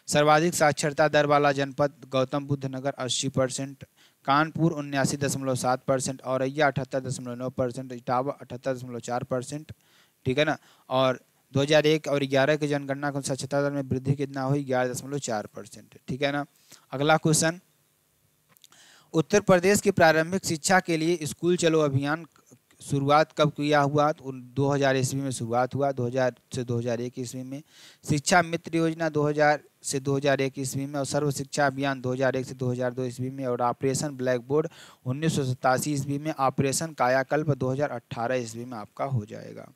सर्वाधिक साक्षरता दर वाला जनपद गौतम बुद्ध नगर 80%, कानपुर 79.7%, औरैया 78.9%, इटावा 78.4%। ठीक है ना। और 2001 और 11 की जनगणना को साक्षरता दर में वृद्धि कितना हुई? 11.4%। ठीक है ना। अगला क्वेश्चन, उत्तर प्रदेश की प्रारंभिक शिक्षा के लिए स्कूल चलो अभियान शुरुआत कब किया हुआ? तो 2000 ईस्वी में शुरुआत हुआ, 2000 से 2001 ईस्वी में। शिक्षा मित्र योजना 2000 से 2001 ईस्वी में, और सर्व शिक्षा अभियान 2001 से 2002 ईस्वी में, और ऑपरेशन ब्लैक बोर्ड 1987 ईस्वी में, ऑपरेशन कायाकल्प 2018 ईस्वी में आपका हो जाएगा।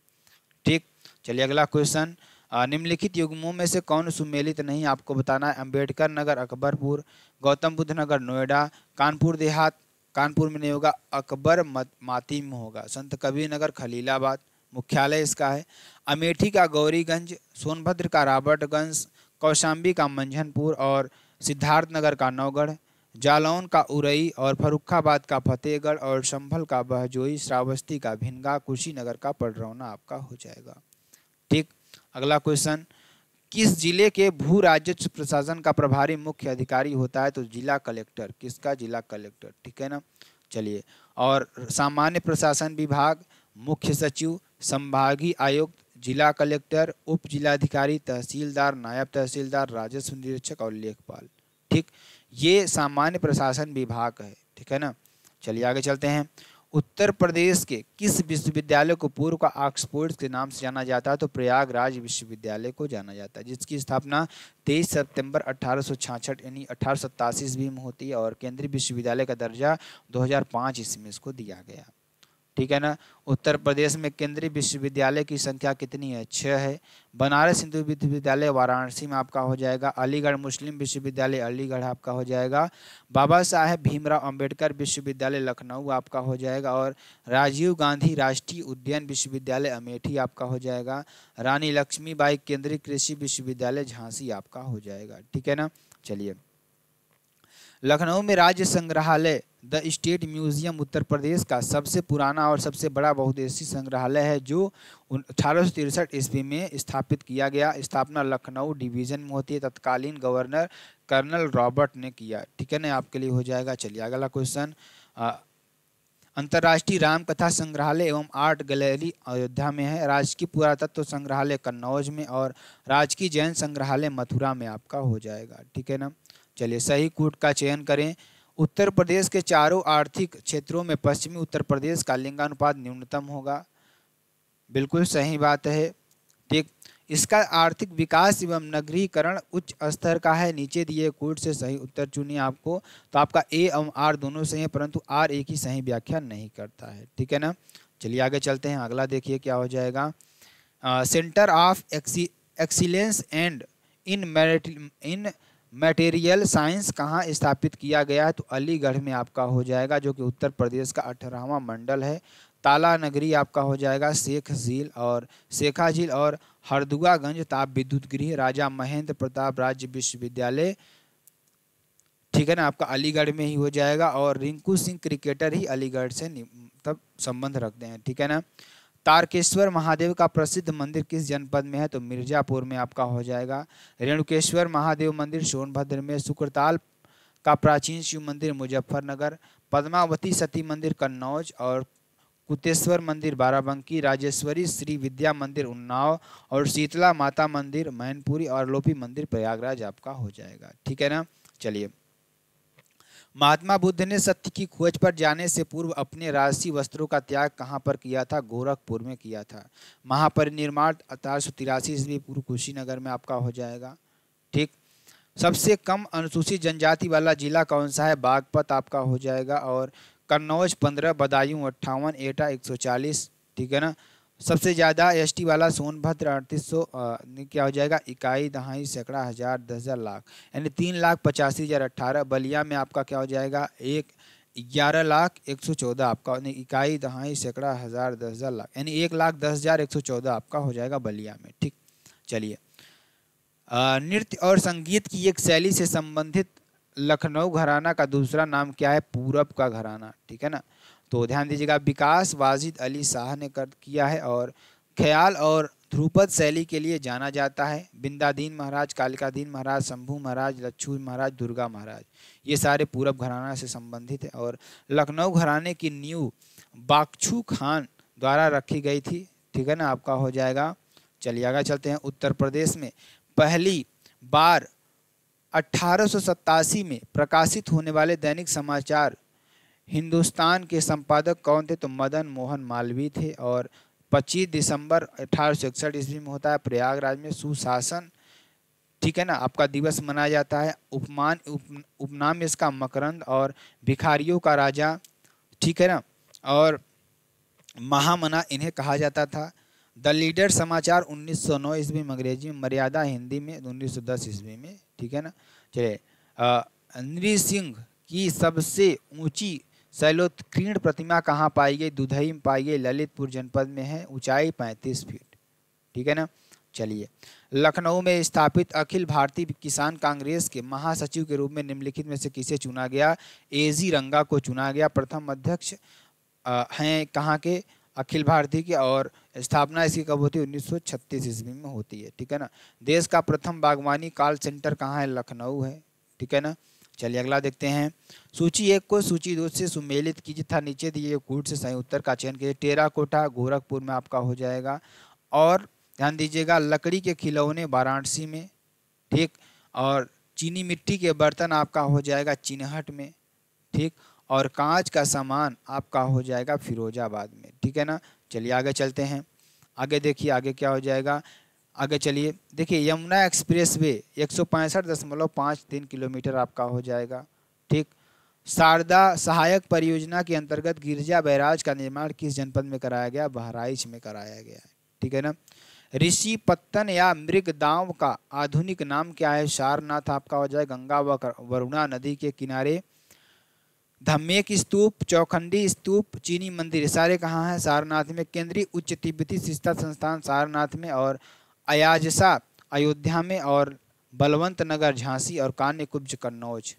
ठीक। चलिए अगला क्वेश्चन, निम्नलिखित युग्मों में से कौन सुमेलित नहीं? आपको बताना है। अंबेडकर नगर अकबरपुर, गौतम बुद्ध नगर नोएडा, कानपुर देहात कानपुर में नहीं होगा, अकबर माती में होगा, संत कबीर नगर खलीलाबाद मुख्यालय इसका है, अमेठी का गौरीगंज, सोनभद्र का रॉबर्टगंज, कौशाम्बी का मंझनपुर और सिद्धार्थ नगर का नौगढ़, जालौन का उरई और फर्रुखाबाद का फतेहगढ़ और संभल का बहजोई, श्रावस्ती का भिनगा, कुशीनगर का पडरौना आपका हो जाएगा। ठीक। अगला क्वेश्चन, किस जिले के भू राजस्व प्रशासन का प्रभारी मुख्य अधिकारी होता है? तो जिला कलेक्टर। किसका? जिला कलेक्टर। ठीक है ना। चलिए, और सामान्य प्रशासन विभाग, मुख्य सचिव, संभागीय आयुक्त, जिला कलेक्टर, उप जिलाधिकारी, तहसीलदार, नायब तहसीलदार, राजस्व निरीक्षक और लेखपाल। ठीक। ये सामान्य प्रशासन विभाग है। ठीक है ना। चलिए आगे चलते हैं। उत्तर प्रदेश के किस विश्वविद्यालय को पूर्व का ऑक्सफोर्ड के नाम से जाना जाता है? तो प्रयागराज विश्वविद्यालय को जाना जाता है, जिसकी स्थापना 23 सितंबर 1866 यानी 1887 ईस्वी में होती है, और केंद्रीय विश्वविद्यालय का दर्जा 2005 ईस्वी में इसको दिया गया। ठीक है ना। उत्तर प्रदेश में केंद्रीय विश्वविद्यालय की संख्या कितनी है? 6 है। बनारस हिंदू विश्वविद्यालय वाराणसी में आपका हो जाएगा, अलीगढ़ मुस्लिम विश्वविद्यालय अलीगढ़ आपका हो जाएगा, बाबा साहेब भीमराव अंबेडकर विश्वविद्यालय लखनऊ आपका हो जाएगा, और राजीव गांधी राष्ट्रीय उद्यान विश्वविद्यालय अमेठी आपका हो जाएगा, रानी लक्ष्मीबाई केंद्रीय कृषि विश्वविद्यालय झांसी आपका हो जाएगा। ठीक है ना। चलिए, लखनऊ में राज्य संग्रहालय the state museum Uttar Pradesh का सबसे पुराना और सबसे बड़ा बहुउद्देशीय संग्रहालय है, जो 1863 ईस्वी में स्थापित किया गया। स्थापना लखनऊ डिवीजन में होती है। तत्कालीन गवर्नर कर्नल रॉबर्ट ने किया। ठीक है ना। आपके लिए हो जाएगा। चलिए अगला क्वेश्चन, अंतर्राष्ट्रीय रामकथा संग्रहालय एवं आर्ट गैलरी अयोध्या में है, राजकीय पुरातत्व संग्रहालय कन्नौज में, और राजकीय जैन संग्रहालय मथुरा में आपका हो जाएगा। ठीक है ना। चलिए सही कूट का चयन करें। उत्तर प्रदेश के चारों आर्थिक क्षेत्रों में पश्चिमी उत्तर प्रदेश का लिंगानुपात न्यूनतम होगा। बिल्कुल सही बात है। ठीक। इसका आर्थिक विकास एवं नगरीकरण उच्च स्तर का है। नीचे दिए कूट से सही उत्तर चुनिए आपको। तो आपका ए एवं आर दोनों सही है, परंतु आर एक ही सही व्याख्या नहीं करता है। ठीक है ना। चलिए आगे चलते हैं। अगला देखिए क्या हो जाएगा। Centre of excellence and in material science कहाँ स्थापित किया गया है? तो अलीगढ़ में आपका हो जाएगा, जो कि उत्तर प्रदेश का 18वां मंडल है। ताला नगरी आपका हो जाएगा, शेखा झील और हरदुआगंज ताप विद्युत गृह, राजा महेंद्र प्रताप राज्य विश्वविद्यालय। ठीक है ना। आपका अलीगढ़ में ही हो जाएगा, और रिंकू सिंह क्रिकेटर ही अलीगढ़ से तब संबंध रखते हैं। ठीक है ना। तारकेश्वर महादेव का प्रसिद्ध मंदिर किस जनपद में है? तो मिर्जापुर में आपका हो जाएगा। रेणुकेश्वर महादेव मंदिर सोनभद्र में, शुक्रताल का प्राचीन शिव मंदिर मुजफ्फरनगर, पद्मावती सती मंदिर कन्नौज और कुतेश्वर मंदिर बाराबंकी, राजेश्वरी श्री विद्या मंदिर उन्नाव और शीतला माता मंदिर मैनपुरी और लोपी मंदिर प्रयागराज आपका हो जाएगा। ठीक है ना। चलिए, महात्मा बुद्ध ने सत्य की खोज पर जाने से पूर्व अपने राजसी वस्त्रों का त्याग कहाँ पर किया था? गोरखपुर में किया था। महापरिनिर्वाण 1883 ईस्वी पूर्व कुशीनगर में आपका हो जाएगा। ठीक। सबसे कम अनुसूचित जनजाति वाला जिला कौन सा है? बागपत आपका हो जाएगा। और कन्नौज 15, बदायूं 58, एटा 140। ठीक है ना। सबसे ज़्यादा एसटी वाला सोनभद्र 3800 क्या हो जाएगा? इकाई, दहाई, सैकड़ा, हजार, 10,000, लाख, यानी 3,85,018। बलिया में आपका क्या हो जाएगा? 11,01,114 आपका, इकाई, दहाई, सैकड़ा, हजार, 10,000, लाख, यानी 1,10,114 आपका हो जाएगा बलिया में। ठीक। चलिए, नृत्य और संगीत की एक शैली से संबंधित लखनऊ घराना का दूसरा नाम क्या है? पूरब का घराना। ठीक है ना। तो ध्यान दीजिएगा, विकास वाजिद अली शाह ने किया है और ख्याल और ध्रुपद शैली के लिए जाना जाता है। बिंदादीन महाराज, कालिकादीन महाराज, शंभू महाराज, लच्छू महाराज, दुर्गा महाराज, ये सारे पूरब घराना से संबंधित है। और लखनऊ घराने की नींव बागछू खान द्वारा रखी गई थी। ठीक है ना, आपका हो जाएगा। चलिए आगे चलते हैं। उत्तर प्रदेश में पहली बार 1887 में प्रकाशित होने वाले दैनिक समाचार हिंदुस्तान के संपादक कौन थे? तो मदन मोहन मालवीय थे। और 25 दिसंबर 1861 ईस्वी में होता है प्रयागराज में सुशासन, ठीक है ना, आपका दिवस मनाया जाता है। उपनाम इसका मकरंद और भिखारियों का राजा, ठीक है ना, और महामना इन्हें कहा जाता था। द लीडर समाचार 1909 ईस्वी में अंग्रेजी में, मर्यादा हिंदी में 1910 ईस्वी में। ठीक है ना। चलिए, नृसिंह की सबसे ऊंची शैलोत्कीर्ण प्रतिमा कहाँ पाई गई? दुधई में पाई गई, ललितपुर जनपद में है, ऊंचाई 35 फीट। ठीक है ना। चलिए, लखनऊ में स्थापित अखिल भारतीय किसान कांग्रेस के महासचिव के रूप में निम्नलिखित में से किसे चुना गया? एजी रंगा को चुना गया। प्रथम अध्यक्ष हैं कहाँ के? अखिल भारतीय के। और स्थापना इसकी कब होती है? 1936 ईस्वी में होती है। ठीक है ना। देश का प्रथम बागवानी कॉल सेंटर कहाँ है? लखनऊ है। ठीक है ना। चलिए अगला देखते हैं। सूची 1 को सूची 2 से सुमेलित कीजिए तथा नीचे दिए कूट से सही उत्तर का चयन कीजिए। टेराकोटा गोरखपुर में आपका हो जाएगा। और ध्यान दीजिएगा, लकड़ी के खिलौने वाराणसी में। ठीक। और चीनी मिट्टी के बर्तन आपका हो जाएगा चिन्हट में। ठीक। और कांच का सामान आपका हो जाएगा फिरोजाबाद में। ठीक है ना। चलिए आगे चलते हैं। आगे देखिए, आगे क्या हो जाएगा। आगे चलिए देखिए, यमुना एक्सप्रेस वे 165.53 किलोमीटर आपका हो जाएगा। ठीक। शारदा सहायक परियोजना के अंतर्गत गिरजा बैराज का निर्माण किस जनपद में कराया गया? बहराइच में कराया गया है। ठीक है ना। ऋषि पत्तन या मृगदांव का आधुनिक नाम क्या है? सारनाथ आपका हो जाएगा। गंगा व वरुणा नदी के किनारे। धम्मेक स्तूप, चौखंडी स्तूप, चीनी मंदिर, सारे कहाँ हैं? सारनाथ में। केंद्रीय उच्च तिब्बती शिक्षा संस्थान सारनाथ में। और अयाजसा अयोध्या में। और बलवंत नगर झांसी। और कान्यकुब्ज कन्नौज।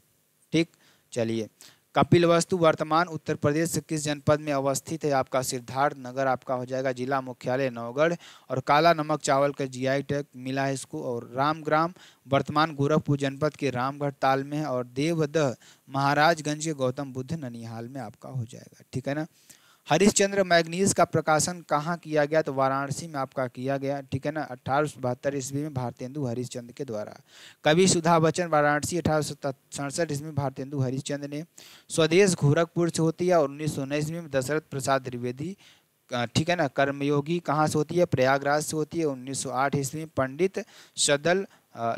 ठीक। चलिए, कपिलवस्तु वर्तमान उत्तर प्रदेश के किस जनपद में अवस्थित है? आपका सिद्धार्थ नगर आपका हो जाएगा। जिला मुख्यालय नौगढ़। और काला नमक चावल का जीआई टैग मिला है इसको। और रामग्राम वर्तमान गोरखपुर जनपद के रामगढ़ ताल में है। और देवदह महाराजगंज के गौतम बुद्ध ननिहाल में आपका हो जाएगा। ठीक है ना। हरिश्चंद्र मैगनीज का प्रकाशन कहाँ किया गया? तो वाराणसी में आपका किया गया। ठीक है ना। 1872 ईस्वी में भारतेंदु हरिश्चंद्र के द्वारा। कवि सुधा बच्चन वाराणसी 1867 ईस्वी में भारतेंदु हरिश्चंद्र ने। स्वदेश गोरखपुर से होती है। और 1919 ईस्वी में दशरथ प्रसाद द्विवेदी। ठीक है ना। कर्मयोगी कहाँ से होती है? प्रयागराज से होती है। 1908 ईस्वी में पंडित सदल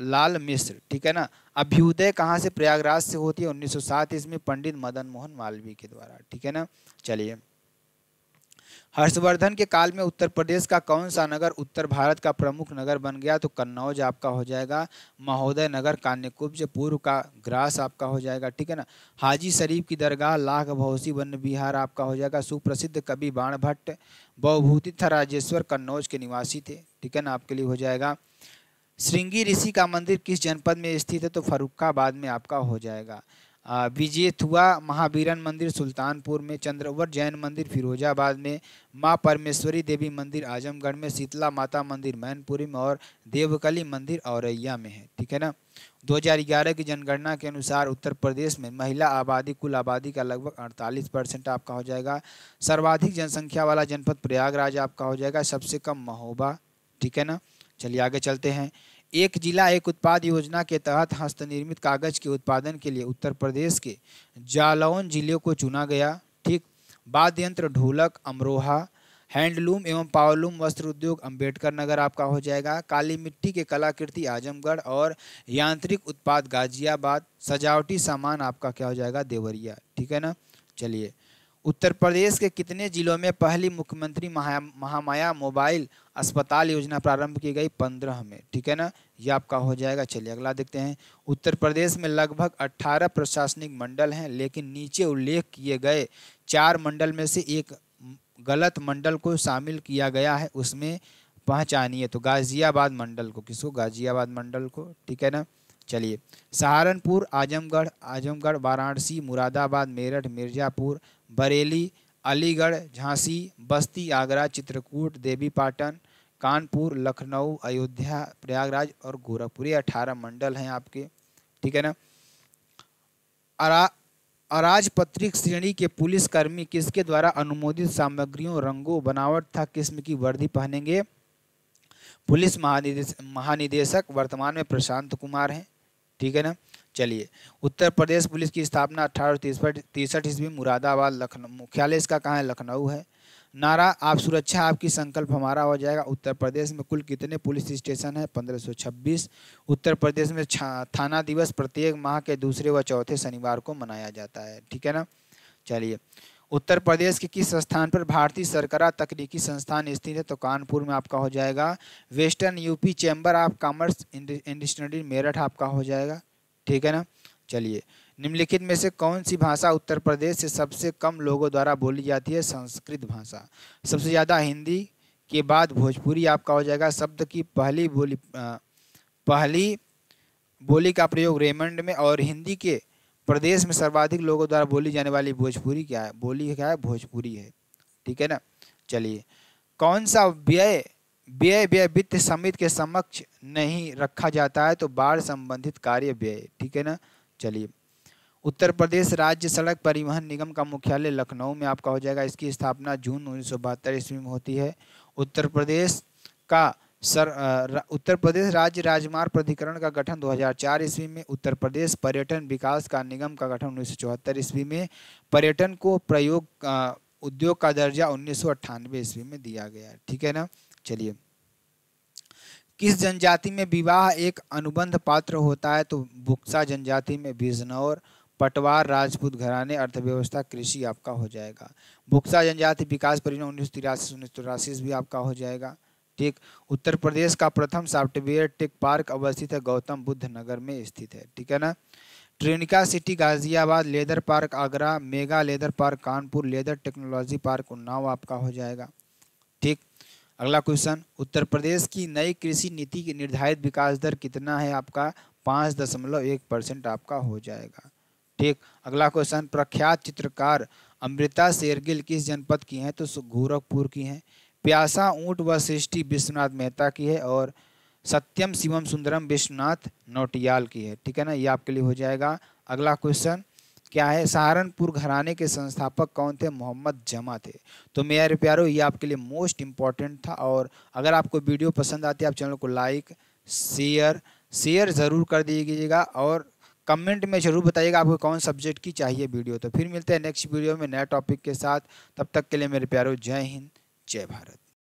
लाल मिश्र। ठीक है ना। अभ्युदय कहाँ से? प्रयागराज से होती है। 1907 ईस्वी में पंडित मदन मोहन मालवीय के द्वारा। ठीक है ना। चलिए, हर्षवर्धन के काल में उत्तर प्रदेश का कौन सा नगर उत्तर भारत का प्रमुख नगर बन गया? तो कन्नौज आपका हो जाएगा। महोदय नगर, कान्यकुब्ज पूर्व का ग्रास आपका हो जाएगा। ठीक है ना। हाजी शरीफ की दरगाह, लाख भौसी वन विहार आपका हो जाएगा। सुप्रसिद्ध कवि बाण भट्ट बहुभूति तथा राजेश्वर कन्नौज के निवासी थे। ठीक है ना, आपके लिए हो जाएगा। श्रृंगी ऋषि का मंदिर किस जनपद में स्थित है? तो फर्रुखाबाद में आपका हो जाएगा। विजेथुआ महावीरन मंदिर सुल्तानपुर में। चंद्रवट जैन मंदिर फिरोजाबाद में। माँ परमेश्वरी देवी मंदिर आजमगढ़ में। शीतला माता मंदिर मैनपुरी में। और देवकली मंदिर औरैया में है। ठीक है ना। 2011 की जनगणना के अनुसार उत्तर प्रदेश में महिला आबादी कुल आबादी का लगभग 48% आपका हो जाएगा। सर्वाधिक जनसंख्या वाला जनपद प्रयागराज आपका हो जाएगा, सबसे कम महोबा, ठीक है ना। चलिए आगे चलते हैं। एक जिला एक उत्पाद योजना के तहत हस्तनिर्मित कागज के उत्पादन के लिए उत्तर प्रदेश के जालौन जिले को चुना गया, ठीक। वाद्य यंत्र ढोलक अमरोहा, हैंडलूम एवं पावरलूम वस्त्र उद्योग अंबेडकर नगर आपका हो जाएगा। काली मिट्टी के कलाकृति आजमगढ़ और यांत्रिक उत्पाद गाजियाबाद, सजावटी सामान आपका क्या हो जाएगा देवरिया, ठीक है ना। चलिए उत्तर प्रदेश के कितने जिलों में पहली मुख्यमंत्री महामाया मोबाइल अस्पताल योजना प्रारंभ की गई? 15 में, ठीक है ना, ये आपका हो जाएगा। चलिए अगला देखते हैं। उत्तर प्रदेश में लगभग 18 प्रशासनिक मंडल हैं, लेकिन नीचे उल्लेख किए गए 4 मंडल में से एक गलत मंडल को शामिल किया गया है, उसमें पहचानिए। तो गाजियाबाद मंडल को, किसको? गाजियाबाद मंडल को, ठीक है ना। चलिए सहारनपुर, आजमगढ़, वाराणसी, मुरादाबाद, मेरठ, मिर्जापुर, बरेली, अलीगढ़, झांसी, बस्ती, आगरा, चित्रकूट, देवीपाटन, कानपुर, लखनऊ, अयोध्या, प्रयागराज और गोरखपुर, ये 18 मंडल हैं आपके, ठीक है ना। अराजपत्रित श्रेणी के पुलिस कर्मी किसके द्वारा अनुमोदित सामग्रियों, रंगों, बनावट तथा किस्म की वर्दी पहनेंगे? पुलिस महानिदेशक वर्तमान में प्रशांत कुमार हैं, ठीक है ना। चलिए उत्तर प्रदेश पुलिस की स्थापना 1863 ईस्वी मुरादाबाद, लखनऊ, मुख्यालय इसका कहाँ है? लखनऊ है। नारा आप सुरक्षा आपकी संकल्प हमारा हो जाएगा। उत्तर प्रदेश में कुल कितने पुलिस स्टेशन है? 1526। उत्तर प्रदेश में थाना दिवस प्रत्येक माह के दूसरे व चौथे शनिवार को मनाया जाता है, ठीक है ना। चलिए उत्तर प्रदेश के किस स्थान पर भारतीय सरकरा तकनीकी संस्थान स्थित है? तो कानपुर में आपका हो जाएगा। Western UP chamber of commerce industry Meerut आपका हो जाएगा, ठीक है ना। चलिए निम्नलिखित में से कौन सी भाषा उत्तर प्रदेश से सबसे कम लोगों द्वारा बोली जाती है? संस्कृत भाषा। सबसे ज़्यादा हिंदी के बाद भोजपुरी आपका हो जाएगा। शब्द की पहली बोली का प्रयोग रेमंड में, और हिंदी के प्रदेश में सर्वाधिक लोगों द्वारा बोली जाने वाली भोजपुरी क्या है? बोली क्या है? भोजपुरी है, ठीक है ना। चलिए कौन सा व्यय वित्त समिति के समक्ष नहीं रखा जाता है? तो बाढ़ संबंधित कार्य व्यय, ठीक है ना। चलिए उत्तर प्रदेश राज्य सड़क परिवहन निगम का मुख्यालय लखनऊ में आपका हो जाएगा। इसकी स्थापना जून 1972 ईस्वी में होती है। उत्तर प्रदेश राज्य राजमार्ग प्राधिकरण का गठन 2004 ईस्वी में। उत्तर प्रदेश पर्यटन विकास का निगम का गठन 1974 ईस्वी में। पर्यटन को उद्योग का दर्जा 1998 ईस्वी में दिया गया है, ठीक है ना। चलिए किस जनजाति में विवाह एक अनुबंध पात्र होता है? तो बुक्सा जनजाति में। बिजनौर, पटवार, राजपूत घराने, अर्थव्यवस्था, कृषि आपका हो जाएगा। बुक्सा जनजाति विकास परियोजना 1983 भी आपका हो जाएगा, ठीक। उत्तर प्रदेश का प्रथम सॉफ्टवेयर टेक पार्क अवस्थित है गौतम बुद्ध नगर में स्थित है, ठीक है ना। Tronica City Ghaziabad, leather park Agra, mega leather park Kanpur, leather technology park Unnao आपका हो जाएगा, ठीक। अगला क्वेश्चन, उत्तर प्रदेश की नई कृषि नीति की निर्धारित विकास दर कितना है? आपका 5.1% आपका हो जाएगा, ठीक। अगला क्वेश्चन, प्रख्यात चित्रकार अमृता शेरगिल किस जनपद की हैं? तो गोरखपुर की हैं। प्यासा ऊंट व सृष्टि विश्वनाथ मेहता की है, और सत्यम शिवम सुंदरम विश्वनाथ नौटियाल की है, ठीक है ना। ये आपके लिए हो जाएगा। अगला क्वेश्चन क्या है? सहारनपुर घराने के संस्थापक कौन थे? मोहम्मद जमा थे। तो मेरे प्यारो ये आपके लिए मोस्ट इंपॉर्टेंट था। और अगर आपको वीडियो पसंद आती है आप चैनल को लाइक शेयर ज़रूर कर दीजिएगा, और कमेंट में ज़रूर बताइएगा आपको कौन सब्जेक्ट की चाहिए वीडियो। तो फिर मिलते हैं नेक्स्ट वीडियो में नए टॉपिक के साथ। तब तक के लिए मेरे प्यारो जय हिंद जय भारत।